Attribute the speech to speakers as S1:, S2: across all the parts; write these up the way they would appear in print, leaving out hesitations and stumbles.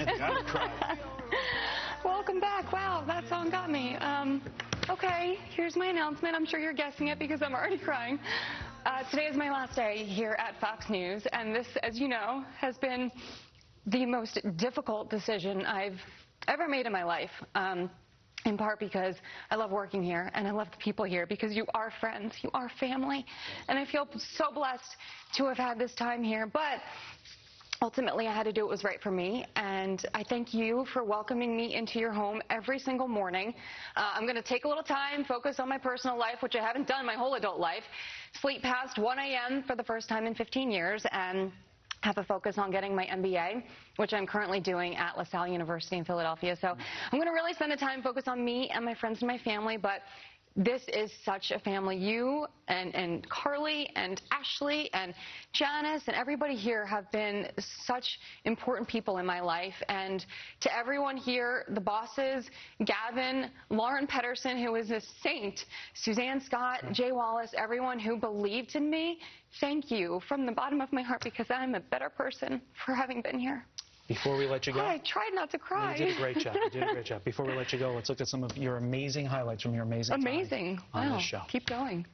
S1: Gotta cry.
S2: Welcome back. Wow, that song got me. Okay, here's my announcement. I'm sure you're guessing it because I'm already crying. Today is my last day here at Fox News, and this, as you know, has been the most difficult decision I've ever made in my life. In part because I love working here and I love the people here, because you are friends, you are family, and I feel so blessed to have had this time here. But ultimately, I had to do what was right for me, and I thank you for welcoming me into your home every single morning. I'm going to take a little time, focus on my personal life, which I haven't done my whole adult life, sleep past 1 a.m. for the first time in 15 years, and have a focus on getting my MBA, which I'm currently doing at LaSalle University in Philadelphia. So I'm going to really spend the time focus on me and my friends and my family, but this is such a family. You and Carly and Ashley and Janice and everybody here have been such important people in my life. And to everyone here, the bosses, Gavin, Lauren Pedersen, who is a saint, Suzanne Scott, Jay Wallace, everyone who believed in me, thank you from the bottom of my heart, because I'm a better person for having been here.
S1: Before we let you go,
S2: I tried not to cry.
S1: You did a great job. You did a great job. Before we let you go, let's look at some of your amazing highlights from your amazing time on this show.
S2: Keep going.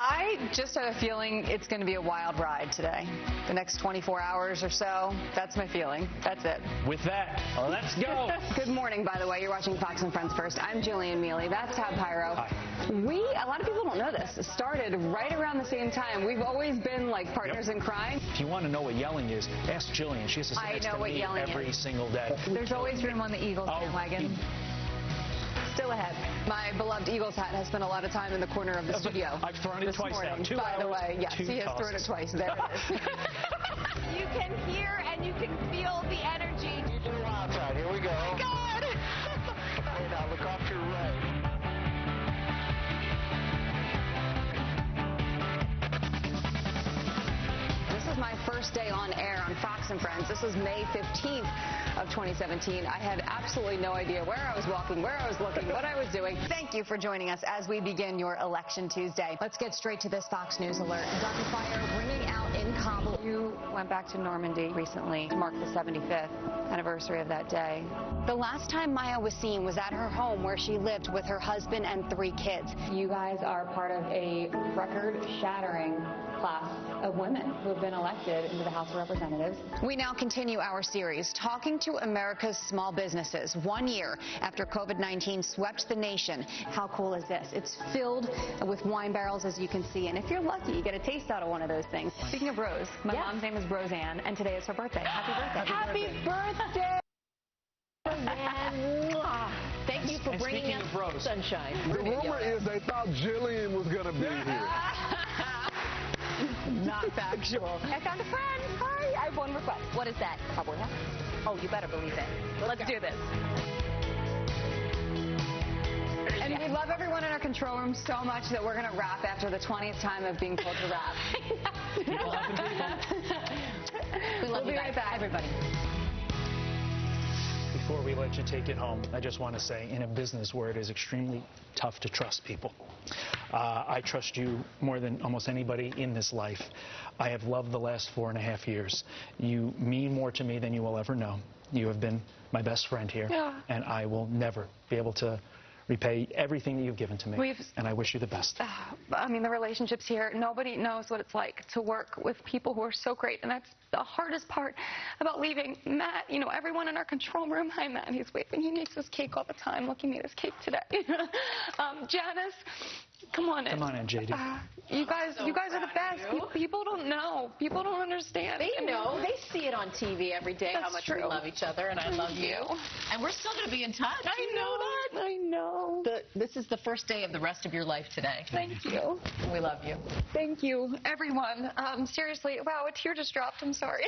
S3: I just have a feeling it's going to be a wild ride today. The next 24 hours or so, that's my feeling. That's it.
S1: With that, let's go.
S3: Good morning, by the way. You're watching Fox and Friends First. I'm Jillian Mele. That's Tab Pyro.
S1: Hi.
S3: A lot of people don't know this, started right around the same time. We've always been like partners in crime.
S1: If you want to know what yelling is, ask Jillian. She has to sit next to me every single day.
S3: There's always room on the Eagles bandwagon. Still ahead. My beloved Eagles hat has spent a lot of time in the corner of the studio.
S1: I've thrown it twice now. 2
S3: By
S1: hours,
S3: the way, yes, he has thrown it twice. There it is.
S4: You can hear and you can feel the energy.
S5: You do outside. Here we go.
S4: Oh my God!
S5: Hey, now look off to your right.
S3: This is my first day on air on Fox and Friends. This was May 15th of 2017. I had absolutely no idea where I was walking, where I was looking, what I was doing. Thank you for joining us as we begin your Election Tuesday. Let's get straight to this Fox News alert. Gun fire ringing out in Kabul.
S2: You went back to Normandy recently to mark the 75th anniversary of that day.
S3: The last time Maya was seen was at her home where she lived with her husband and 3 kids.
S2: You guys are part of a record-shattering class of women who have been elected into the House of Representatives.
S3: We now continue our series, talking to America's small businesses 1 year after COVID-19 swept the nation. How cool is this? It's filled with wine barrels, as you can see, and if you're lucky, you get a taste out of one of those things.
S2: Speaking of Rose, my mom's name is Roseanne, and today is her birthday. Happy birthday.
S4: Happy birthday! Thank you for bringing us sunshine.
S5: The rumor is they thought Jillian was going to be here.
S3: Not factual.
S4: I found a friend. Hi, I have one request. What is that? Cowboy hat? Oh, you better believe it. Let's do this.
S3: And we love everyone in our control room so much that we're going to wrap after the 20th time of being told to wrap.
S4: We love you
S3: be
S4: guys.
S3: right back.
S4: Everybody.
S1: Before we let you take it home, I just want to say, in a business where it is extremely tough to trust people, I trust you more than almost anybody in this life. I have loved the last 4.5 years. You mean more to me than you will ever know. You have been my best friend here, and I will never be able to repay everything that you've given to me, and I wish you the best.
S2: I mean, the relationships here, nobody knows what it's like to work with people who are so great, and that's the hardest part about leaving. Matt, you know, everyone in our control room, hi Matt, he's waving, he makes this cake all the time. Look, he made his cake today. Janice, come on in.
S1: Come on in, JD.
S2: You guys are the best. People don't know. People don't understand.
S4: They know. They see it on TV every day how much we love each other, and I love you. And we're still going to be in touch.
S2: I know that. I know.
S4: This is the first day of the rest of your life today.
S2: Thank you.
S4: We love you.
S2: Thank you, everyone. Seriously, wow, a tear just dropped. I'm sorry.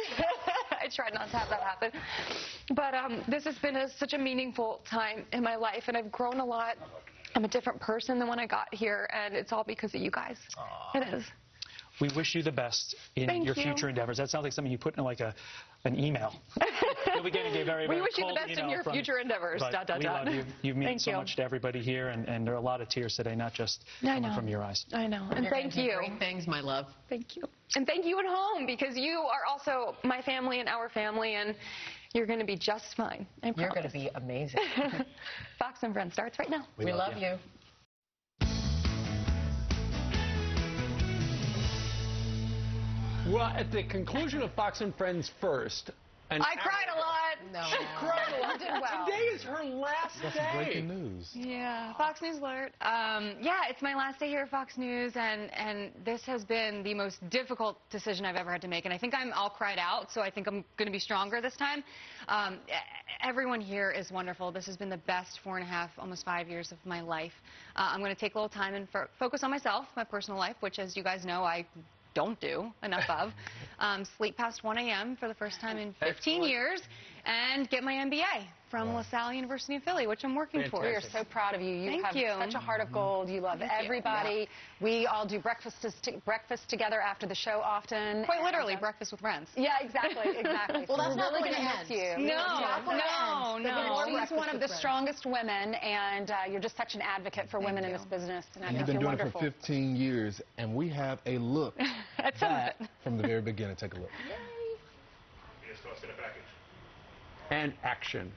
S2: I tried not to have that happen. But this has been such a meaningful time in my life, and I've grown a lot. I'm a different person than when I got here, and it's all because of you guys. It is.
S1: We wish you the best in your future endeavors. That sounds like something you put in like an email. You'll be getting a very, very
S2: we wish you the best in your future endeavors.
S1: We love you. You mean so much to everybody here, and there are a lot of tears today, not just coming from your eyes.
S2: I know. And thank you.
S4: Great things, my love.
S2: Thank you. And thank you at home, because you are also my family and our family, and You're going to be just fine. I promise.
S4: You're going to be amazing.
S2: Fox and Friends starts right now.
S4: We love you.
S6: Well, at the conclusion of Fox and Friends first,
S2: I cried a lot.
S4: No.
S6: she cried a lot.
S3: did well.
S6: Today is her last day.
S5: Breaking news.
S2: Yeah, Fox News alert. Yeah, it's my last day here at Fox News, and this has been the most difficult decision I've ever had to make. And I think I'm all cried out, so I think I'm going to be stronger this time. Everyone here is wonderful. This has been the best 4.5, almost 5 years of my life. I'm going to take a little time and focus on myself, my personal life, which, as you guys know, I don't do enough of. Sleep past 1 a.m. for the first time in 15 years, and get my MBA from LaSalle University in Philly, which I'm working for.
S3: We are so proud of you. You
S2: Thank
S3: have such a heart of gold. You love everybody. We all do breakfast together after the show often.
S2: Quite literally, breakfast with friends.
S3: Yeah, exactly, exactly.
S4: Well, that's
S3: We're
S4: not
S3: really
S4: going to
S3: miss
S4: end.
S3: you.
S2: No.
S3: She's one of the strongest women, and you're just such an advocate for women in this business. And I
S5: You've
S3: think
S5: been
S3: you're
S5: doing
S3: wonderful.
S5: it for 15 years, and we have a look
S2: At some of it.
S5: from the very beginning. Take a look.
S6: And action.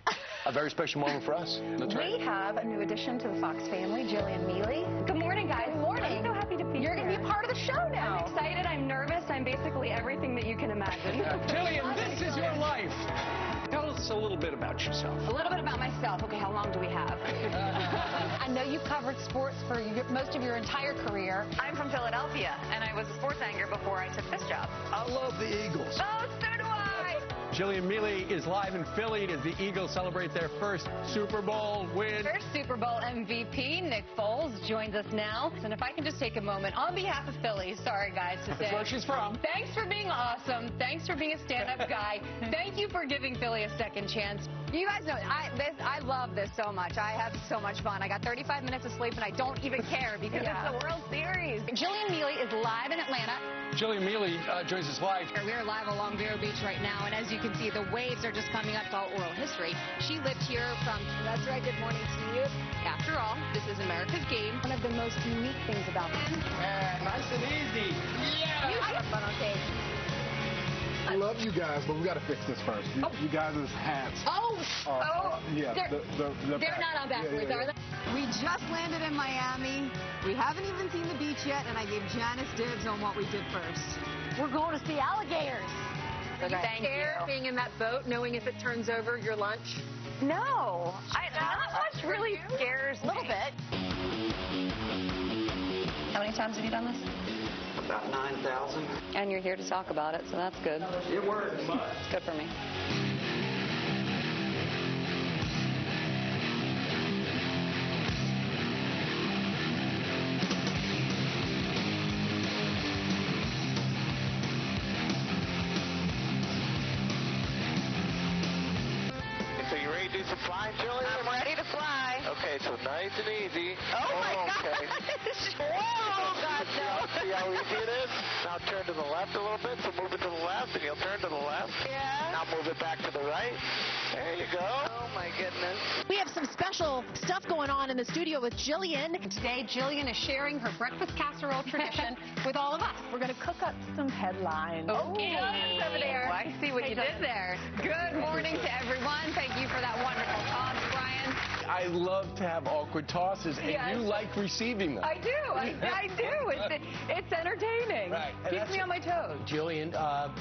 S7: A very special moment for us. That's right.
S3: We have a new addition to the Fox family, Jillian Mele. Good morning, guys. Good morning. I'm so happy to be here. You're going to be part of the show now.
S2: I'm excited. I'm nervous. I'm basically everything that you can imagine.
S6: Jillian, this is your life. Tell us a little bit about yourself.
S3: A little bit about myself. Okay, how long do we have? I know you covered sports for most of your entire career.
S2: I'm from Philadelphia, and I was a sports anchor before I took this job.
S5: I love the Eagles.
S2: Oh, so do I.
S6: Jillian Mele is live in Philly as the Eagles celebrate their first Super Bowl win.
S2: First Super Bowl MVP, Nick Foles, joins us now. And if I can just take a moment, on behalf of Philly, sorry guys to say.
S6: That's where she's from.
S2: Thanks for being awesome. Thanks for being a stand-up guy. Thank you for giving Philly a second chance. You guys know, I love this so much. I have so much fun. I got 35 minutes of sleep, and I don't even care because it's the World Series. Jillian Mele is live in Atlanta.
S6: Jillian Mele joins us live.
S2: We're live along Vero Beach right now, and as you can see, the waves are just coming up. It's all oral history. She lived here from, that's right, good morning to you. After all, this is America's game. One of the most unique things about this.
S6: Nice and easy. Yeah.
S2: You have fun on stage.
S5: I love you guys, but we got to fix this first. You guys' hats. Yeah,
S2: They're not on backwards, are they?
S8: We just landed in Miami. We haven't even seen the beach yet, and I gave Janice dibs on what we did first. We're going to see alligators.
S2: Thank you.
S3: Being in that boat, knowing if it turns over your lunch?
S2: No. Not much really scares me.
S3: A little bit.
S2: How many times have you done this?
S9: About 9,000.
S2: And you're here to talk about it, so that's good.
S9: It works.
S2: It's good for me.
S5: So you ready to do some flying, Jillian?
S2: I'm ready to fly.
S5: Okay, so nice and easy.
S2: Oh my
S5: okay.
S2: gosh. Whoa, God, no.
S5: See how easy it is? Now turn to the left a little bit, so move it to the left, and you'll turn to the left.
S2: Yeah.
S5: Now move it back to the right. There you go. Oh, my goodness.
S4: We have some special stuff going on in the studio with Jillian.
S3: Today, Jillian is sharing her breakfast casserole tradition with all of us. We're going to cook up some headlines.
S2: Okay. Over there. I see what you did there. Good morning to everyone. Thank you for that wonderful toss, Brian.
S7: I love to have awkward tosses, and
S2: Yes.
S7: you like receiving them.
S2: I do. I do. It's entertaining.
S7: Right. And
S2: Keeps me on my toes.
S7: Jillian,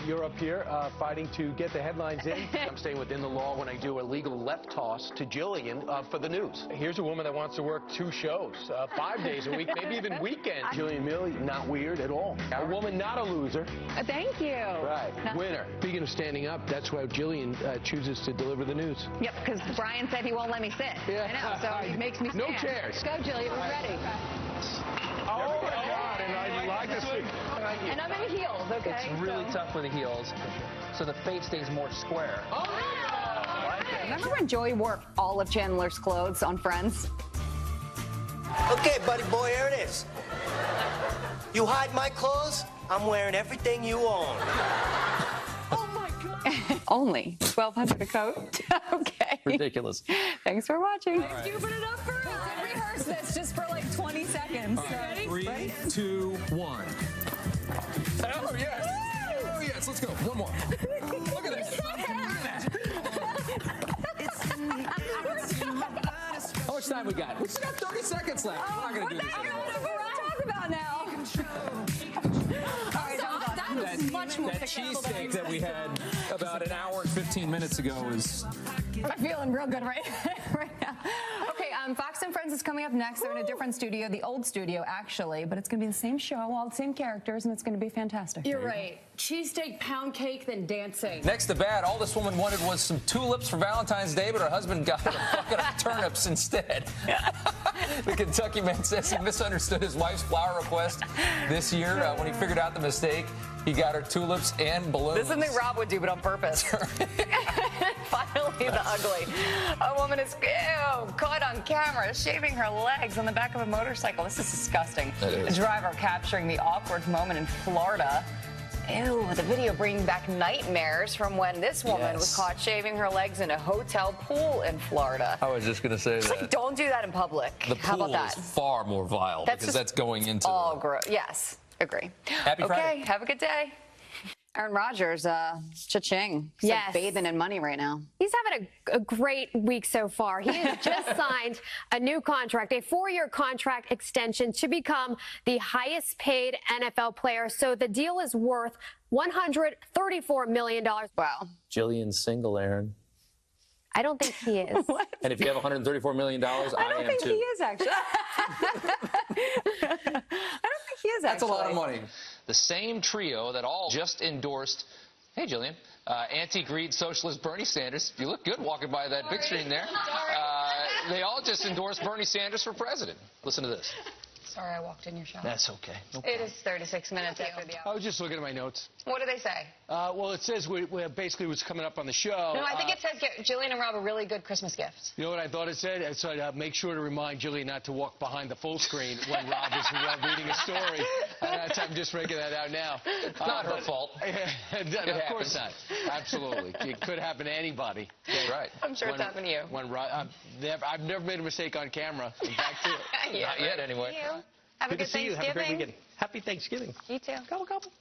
S7: you're up here fighting to get the headlines in. I'm staying within the law when I do a legal left toss to Jillian for the news. Here's a woman that wants to work 2 shows, 5 days a week, maybe even weekends. Jillian Mele, not weird at all. A woman, not a loser.
S2: Thank you.
S7: Right. Winner. Speaking of standing up, that's why Jillian chooses to deliver the news.
S2: Yep, because Brian said he won't let me sit. I know, so he makes me stand.
S7: No chairs.
S3: Go, Jillian. We're ready.
S7: Oh, my God. And I like to see.
S3: And I'm in heels, okay?
S10: It's really tough with the heels, so the face stays more square.
S3: Remember when Joey wore all of Chandler's clothes on Friends?
S11: Okay, buddy boy, here it is. You hide my clothes, I'm wearing everything you own.
S2: Only $1,200 a coat. Okay.
S10: Ridiculous.
S2: Thanks for watching.
S8: Stupid enough for us. Rehearse this just for like 20 seconds. Ready?
S12: 3, 2, 1. Oh, yes. Oh, yes. Let's go. One more. Look at this. Look at that. time we got? We still got 30 seconds left. We're not going to do this anymore.
S2: What to talk about now?
S12: That cheesesteak that we had about an hour and 15 minutes ago is...
S2: I'm feeling real good right now. Okay, Fox and Friends is coming up next. They're in a different studio, the old studio, actually, but it's going to be the same show, all the same characters, and it's going to be fantastic.
S8: You're right. Cheesesteak, pound cake, then dancing.
S10: Next to bad, all this woman wanted was some tulips for Valentine's Day, but her husband got her a bucket of turnips instead. The Kentucky man says he misunderstood his wife's flower request this year. When he figured out the mistake, he got her tulips and balloons.
S3: This is something Rob would do, but on purpose. Finally, the ugly. A woman is caught on camera shaving her legs on the back of a motorcycle. This is disgusting. The driver capturing the awkward moment in Florida. Ew, the video bringing back nightmares from when this woman was caught shaving her legs in a hotel pool in Florida.
S10: I was just going to say that.
S3: Like, don't do that in public.
S10: The
S3: How
S10: pool
S3: about that?
S10: is far more vile because that's going into
S3: all gross. Yes, agree.
S10: Happy Friday.
S3: Okay, have a good day. Aaron Rodgers, cha-ching. He's like bathing in money right now.
S13: He's having a great week so far. He has just signed a new contract, a 4-year contract extension to become the highest paid NFL player. So the deal is worth $134 million.
S3: Wow.
S10: Jillian's single, Aaron.
S13: I don't think he is.
S10: And if you have $134 million, I
S3: don't think
S10: too.
S3: he is, actually. I don't think he is, actually.
S10: That's a lot of money.
S14: The same trio that all just endorsed, hey, Jillian, anti-greed socialist Bernie Sanders. You look good walking by that big screen there. They all just endorsed Bernie Sanders for president. Listen to this.
S3: Sorry, I walked in your shop.
S14: That's okay.
S3: It is 36 minutes after the hour.
S7: I was just looking at my notes.
S3: What do they say?
S7: Well, it says we basically what's coming up on the show.
S3: No, I think it says get Jillian and Rob a really good Christmas gift.
S7: You know what I thought it said? It said make sure to remind Jillian not to walk behind the full screen when Rob is reading a story. I'm just making that out now.
S14: It's not her fault.
S7: Of course not. Absolutely. It could happen to anybody.
S14: That's right.
S3: I'm sure it's happened to you.
S7: I've never made a mistake on camera. Back to it.
S14: Not yet, anyway.
S3: Have a good Thanksgiving.
S7: You. Have a great weekend. Happy Thanksgiving.
S3: You too.
S7: Gobble.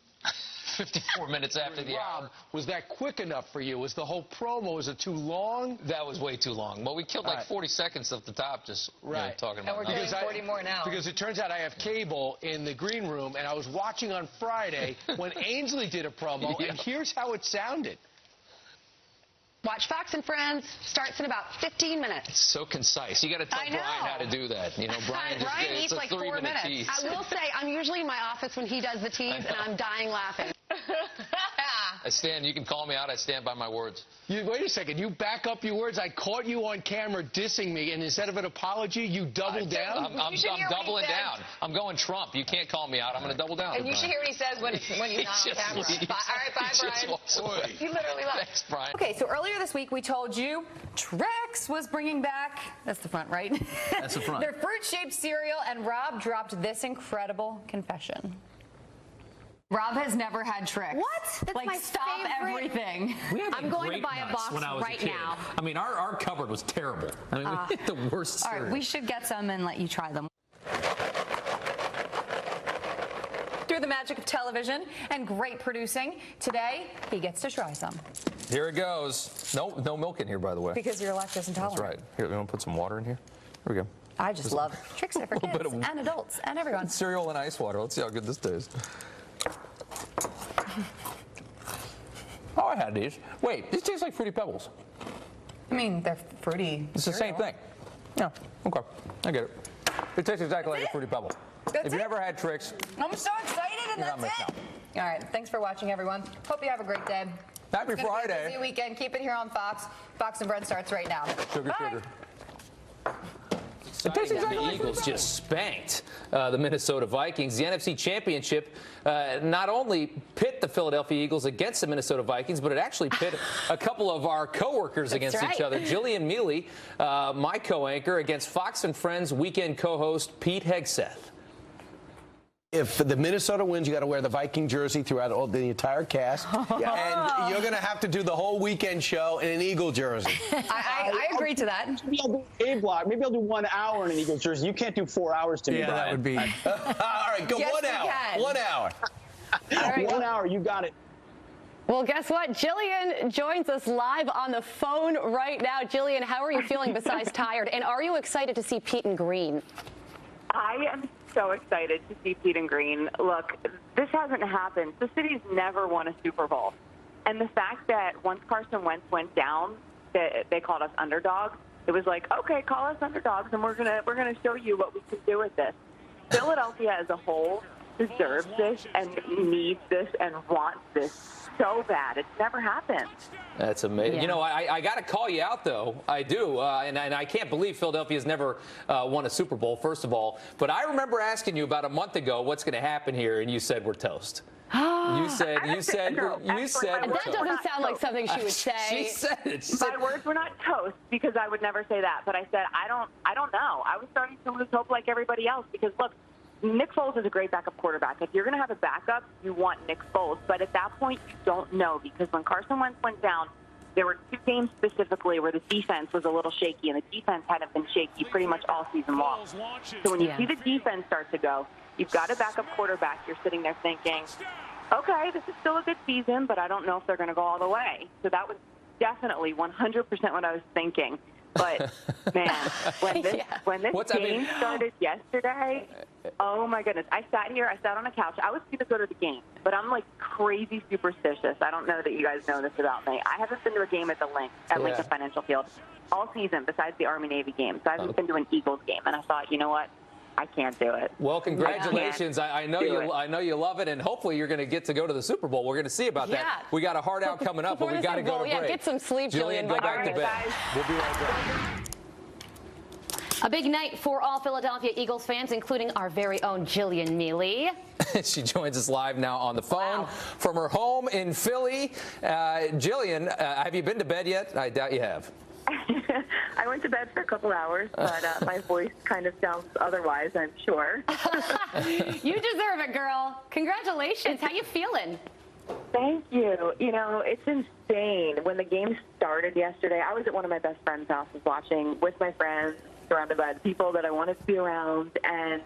S14: 54 minutes after the hour.
S7: Was that quick enough for you? Was the whole promo, was it too long?
S14: That was way too long. Well, we killed like 40 seconds off the top just talking about it.
S3: And we're getting 40 more now.
S7: Because it turns out I have cable in the green room, and I was watching on Friday when Ainsley did a promo, and here's how it sounded.
S15: Watch Fox and Friends. Starts in about 15 minutes.
S14: It's so concise. You got to tell Brian how to do that. You know, Brian
S15: eats like 4 minutes.
S14: tease.
S15: I will say, I'm usually in my office when he does the tease, and I'm dying laughing.
S14: You can call me out. I stand by my words.
S7: Wait a second. You back up your words. I caught you on camera dissing me, and instead of an apology, you double down?
S14: I'm doubling down. I'm going Trump. You can't call me out. I'm going to double down.
S3: And you should hear what he says when he's not on camera. All right, bye, Brian. He literally left.
S14: Thanks, Brian.
S2: Okay, so earlier this week we told you Trix was bringing back, that's the front, right?
S10: That's the front.
S2: Their fruit-shaped cereal, and Rob dropped this incredible confession. Rob has never had Trix.
S13: What? That's
S2: like,
S13: my
S2: stop
S13: favorite.
S2: everything.
S13: I'm going to buy a box right now.
S10: I mean, our cupboard was terrible. I mean, we hit the worst
S2: All right, we should get some and let you try them. Through the magic of television and great producing, today he gets to try some.
S10: Here it goes. No milk in here, by the way.
S2: Because you're lactose intolerant.
S10: That's right. Here, we want to put some water in here. Here we go.
S2: I just love Trix are for kids and adults and everyone.
S10: Cereal and ice water. Let's see how good this tastes. Oh, I had these. Wait, this tastes like Fruity Pebbles.
S2: I mean, they're fruity.
S10: It's the same thing. Yeah, okay. I get it. It tastes exactly like a Fruity Pebble. If you never had Trix,
S2: I'm so excited, and that's it. All right, thanks for watching, everyone. Hope you have a great day.
S10: Happy Friday.
S2: Busy weekend. Keep it here on Fox. Fox and Bread starts right now.
S10: Sugar. The Eagles just spanked the Minnesota Vikings. The NFC Championship not only pit the Philadelphia Eagles against the Minnesota Vikings, but it actually pit a couple of our coworkers against each other. Jillian Mele, my co-anchor, against Fox and Friends weekend co-host Pete Hegseth.
S16: If the Minnesota wins, you got to wear the Viking jersey throughout the entire cast. And you're going to have to do the whole weekend show in an Eagle jersey.
S2: I agree to that.
S17: Maybe I'll do a block. Maybe I'll do 1 hour in an Eagle jersey. You can't do 4 hours to me, Brian.
S16: that would be. All right, go 1 hour. 1 hour.
S17: All right, 1 hour, you got it.
S18: Well, guess what? Jillian joins us live on the phone right now. Jillian, how are you feeling besides tired? And are you excited to see Pete and Green?
S19: I am so excited to see Pete and Green. Look, this hasn't happened. The city's never won a Super Bowl. And the fact that once Carson Wentz went down, they called us underdogs. It was like, okay, call us underdogs, and we're gonna show you what we can do with this. Philadelphia as a whole deserves this and needs this and wants this so bad. It's never happened.
S10: That's amazing.
S19: Yeah.
S10: You know, I got to call you out, though. I do. And I can't believe Philadelphia's never won a Super Bowl, first of all. But I remember asking you about a month ago what's going to happen here, and you said we're toast. You said
S19: that
S18: doesn't sound like something she would say.
S10: She said it.
S19: My words were not toast because I would never say that. But I said, I don't know. I was starting to lose hope like everybody else because, look, Nick Foles is a great backup quarterback. If you're going to have a backup, you want Nick Foles. But at that point, you don't know because when Carson Wentz went down, there were 2 games specifically where the defense was a little shaky, and the defense hadn't been shaky pretty much all season long. So when you see the defense start to go, you've got a backup quarterback. You're sitting there thinking, okay, this is still a good season, but I don't know if they're going to go all the way. So that was definitely 100% what I was thinking. But, man, when this game started yesterday, oh, my goodness. I sat on a couch. I was going to go to the game, but I'm, like, crazy superstitious. I don't know that you guys know this about me. I haven't been to a game at Lincoln Financial Field all season besides the Army-Navy game. So I haven't been to an Eagles game. And I thought, you know what? I can't do it.
S10: Well, congratulations. I know you love it, and hopefully you're going to get to go to the Super Bowl. We're going to see about that. We got a hard out coming up, but we got to go to break.
S18: Yeah, get some sleep, Jillian.
S10: Go back to bed. We'll be right back.
S18: A big night for all Philadelphia Eagles fans, including our very own Jillian Mele.
S10: She joins us live now on the phone from her home in Philly. Jillian, have you been to bed yet? I doubt you have.
S19: I went to bed for a couple hours, but my voice kind of sounds otherwise, I'm sure.
S18: You deserve it, girl. Congratulations. How you feeling?
S19: Thank you. You know, it's insane. When the game started yesterday, I was at one of my best friends' houses watching with my friends, surrounded by the people that I wanted to be around, and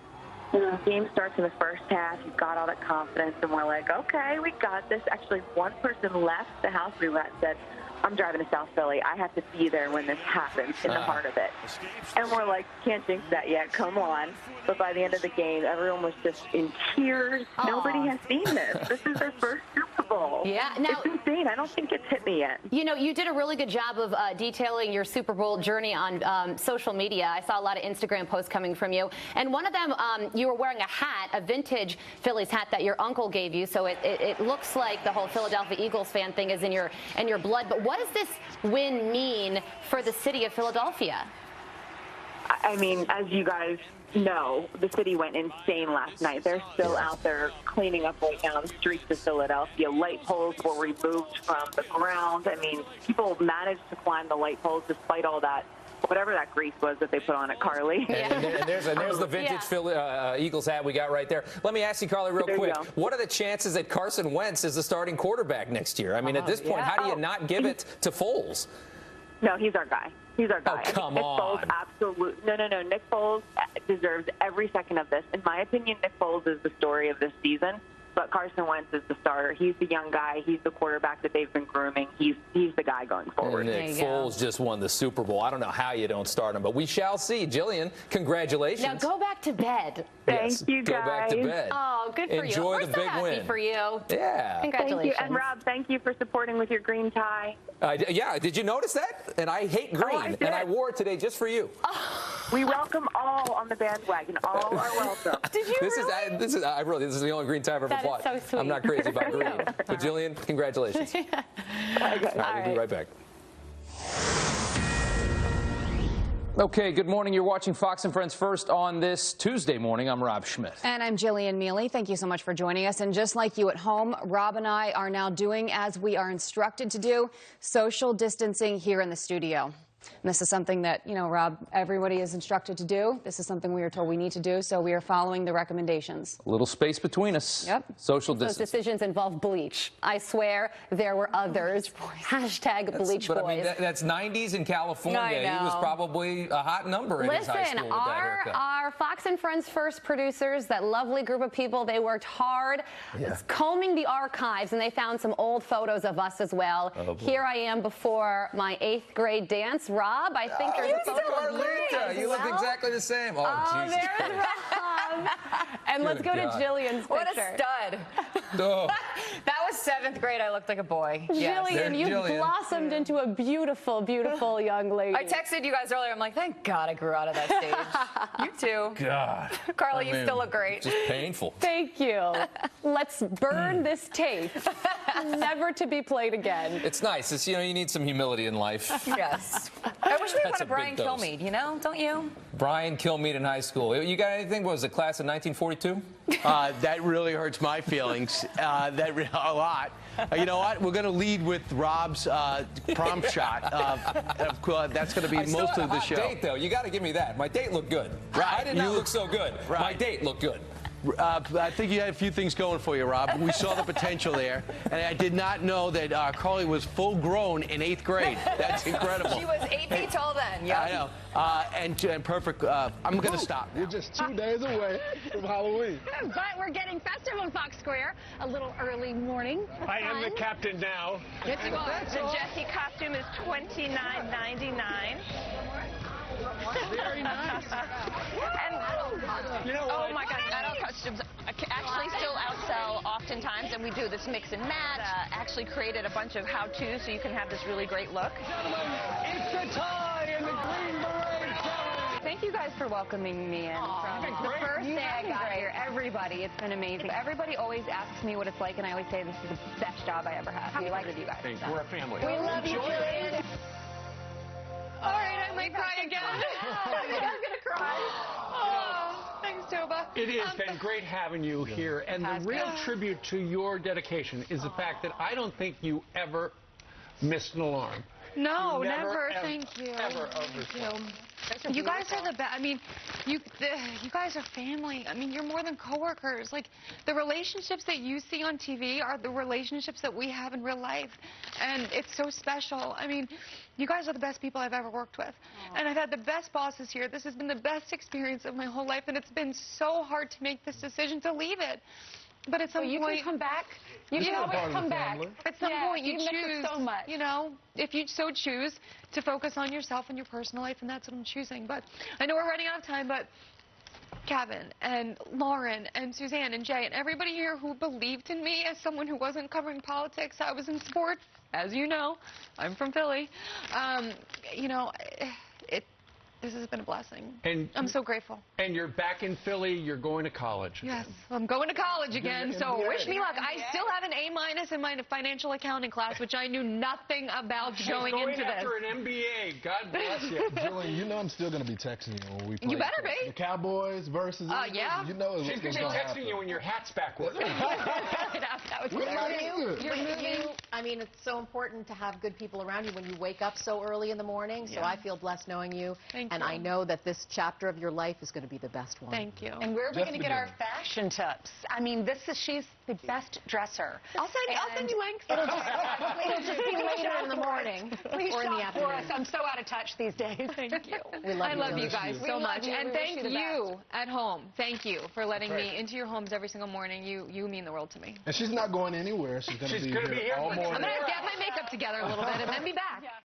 S19: the game starts in the first half. You've got all that confidence, and we're like, okay, we got this. Actually, one person left the house we were at and said, I'm driving to South Philly. I have to be there when this happens, in the heart of it. And we're like, can't jinx that yet. Come on. But by the end of the game, everyone was just in tears. Aww. Nobody has seen this. This is their first Super Bowl.
S18: Yeah. Now,
S19: it's insane. I don't think it's hit me yet.
S18: You know, you did a really good job of detailing your Super Bowl journey on social media. I saw a lot of Instagram posts coming from you. And one of them, you were wearing a hat, a vintage Phillies hat that your uncle gave you. So it looks like the whole Philadelphia Eagles fan thing is in your blood. But what does this win mean for the city of Philadelphia?
S19: I mean, as you guys know, the city went insane last night. They're still out there cleaning up right now the streets of Philadelphia. Light poles were removed from the ground. I mean, people managed to climb the light poles despite all that, whatever that grease was that they put on it, Carly.
S10: And there's the vintage Eagles hat we got right there. Let me ask you, Carly, real quick. What are the chances that Carson Wentz is the starting quarterback next year? I mean, at this point, how do you not give it to Foles?
S19: No, he's our guy. He's our guy.
S10: Oh, come
S19: Nick
S10: on.
S19: Foles, absolutely. No. Nick Foles deserves every second of this. In my opinion, Nick Foles is the story of this season. But Carson Wentz is the starter. He's the young guy. He's the quarterback that they've been grooming. He's the guy going forward.
S10: And Nick Foles just won the Super Bowl. I don't know how you don't start him, but we shall see. Jillian, congratulations.
S18: Now go back to bed.
S19: Thank you, guys.
S10: Go back to bed.
S18: Oh, good for you.
S10: Enjoy the big win.
S18: For you.
S10: Yeah.
S18: Congratulations.
S19: Thank you. And Rob, thank you for supporting with your green tie.
S10: Yeah, did you notice that? And I hate green, and I wore it today just for you.
S19: We welcome all on the bandwagon. All are welcome.
S18: Did you
S10: This is the only green tie I've ever bought.
S18: So sweet.
S10: I'm not crazy about green. But Jillian, congratulations.
S19: Okay.
S10: We'll be right back. Okay, good morning. You're watching Fox and Friends First on this Tuesday morning. I'm Rob Schmidt.
S3: And I'm Jillian Mele. Thank you so much for joining us. And just like you at home, Rob and I are now doing as we are instructed to do, social distancing here in the studio. And this is something that, you know, Rob, everybody is instructed to do. This is something we are told we need to do, so we are following the recommendations.
S10: A little space between us.
S3: Yep.
S10: Social
S18: Those
S10: distance.
S18: decisions involve bleach. I swear there were others. Hashtag bleach
S10: But
S18: boys.
S10: I mean, that's 90s in California.
S18: I know.
S10: He was probably a hot number in his high
S18: Listen,
S10: school with that haircut.
S18: our Fox and Friends first producers, that lovely group of people, they worked hard combing the archives, and they found some old photos of us as well.
S10: Oh, boy.
S18: Here I am before my 8th grade dance. Rob, I think there's a photo of you as
S10: You look
S18: well.
S10: exactly the same.
S18: Oh,
S10: Jesus.
S18: there's Rob. And let's go to
S10: God.
S18: Jillian's picture.
S15: What a stud.
S10: Oh.
S15: That was 7th grade. I looked like a boy. Yes.
S18: Jillian, you blossomed into a beautiful, beautiful young lady.
S15: I texted you guys earlier. I'm like, thank God I grew out of that stage. You too.
S10: God.
S15: Carly,
S10: I mean,
S15: you still look great.
S10: Just painful.
S18: Thank you. Let's burn this tape, never to be played again.
S10: It's nice. It's, you know, you need some humility in life.
S15: Yes. I wish we
S10: That's
S15: had a
S10: a
S15: Brian
S10: big dose.
S15: Kilmeade, you know? Don't you?
S10: Brian Kilmeade in high school. You got anything? What was it, class of 1942?
S16: That really hurts my feelings. A lot. You know what? We're going to lead with Rob's prom shot. That's going to be most of the show.
S10: Date, though. You got to give me that. My date looked good.
S16: Right.
S10: I did not look so good.
S16: Right.
S10: My date looked good.
S16: I think you had a few things going for you, Rob. We saw the potential there, and I did not know that Carly was full grown in 8th grade. That's incredible.
S15: She was 8 feet tall then. Yeah.
S16: I know. And perfect. I'm going to stop.
S5: We're just 2 days away from Halloween.
S20: But we're getting festive on Fox Square. A little early morning.
S6: I am the captain now.
S20: Yes, you are.
S21: The Jessie costume is $29.99.
S5: Very nice.
S21: And, oh my gosh, adult costumes actually still outsell oftentimes, and we do this mix and match. Actually created a bunch of how-tos so you can have this really great look.
S6: Gentlemen, it's the tie in the Green Beret Challenge.
S2: Thank you guys for welcoming me in. From the first day I got here, everybody, it's been amazing. Everybody always asks me what it's like, and I always say this is the best job I ever had. We like you guys.
S6: Hey, we're a family.
S20: We love you, Jillian.
S2: All right, I might cry again. I'm going to cry. Oh, thanks, Toba.
S6: It has been great having you here, and the real tribute to your dedication is the fact that I don't think you ever missed an alarm.
S2: No,
S6: You
S2: never.
S6: ever,
S2: Thank you.
S6: ever
S2: Thank you. You guys are the best. I mean, you guys are family. I mean, you're more than coworkers. Like, the relationships that you see on TV are the relationships that we have in real life. And it's so special. I mean, you guys are the best people I've ever worked with. And I've had the best bosses here. This has been the best experience of my whole life. And it's been so hard to make this decision to leave it. But at some point,
S20: you can come back. You can always come back.
S2: At some point, you
S20: miss
S2: choose.
S20: it so much.
S2: You know, if you so choose to focus on yourself and your personal life, and that's what I'm choosing. But I know we're running out of time. But Kevin and Lauren and Suzanne and Jay and everybody here who believed in me as someone who wasn't covering politics. I was in sports, as you know. I'm from Philly. You know, this has been a blessing.
S6: And
S2: I'm so grateful.
S6: And you're back in Philly. You're going to college.
S2: Yes, I'm going to college again, so wish me luck. I still have an A- in my financial accounting class, which I knew nothing about going into this.
S6: After an MBA. God bless you.
S5: Jillian, you know I'm still going to be texting you when we play.
S2: You better be.
S5: The Cowboys versus
S2: yeah.
S5: You know
S6: she's going to be texting you when your hat's backward.
S2: That was hilarious.
S4: You're moving. I mean, it's so important to have good people around you when you wake up so early in the morning. So I feel blessed knowing you.
S2: Thank
S4: and
S2: you.
S4: I know that this chapter of your life is going to be the best one.
S2: Thank you.
S20: And where are we going to get our fashion tips? I mean, she's the best dresser.
S2: I'll send you links.
S4: It'll just be later in the morning
S20: Please
S4: or in the
S20: shop for us.
S4: afternoon.
S20: I'm so out of touch these days.
S2: Thank you.
S4: I
S2: love you guys so much. And thank
S20: you
S2: you at home. Thank you for letting me into your homes every single morning. You mean the world to me.
S5: And she's not going anywhere. She's going to be here all morning.
S2: I'm going to get my makeup together a little bit and then be back.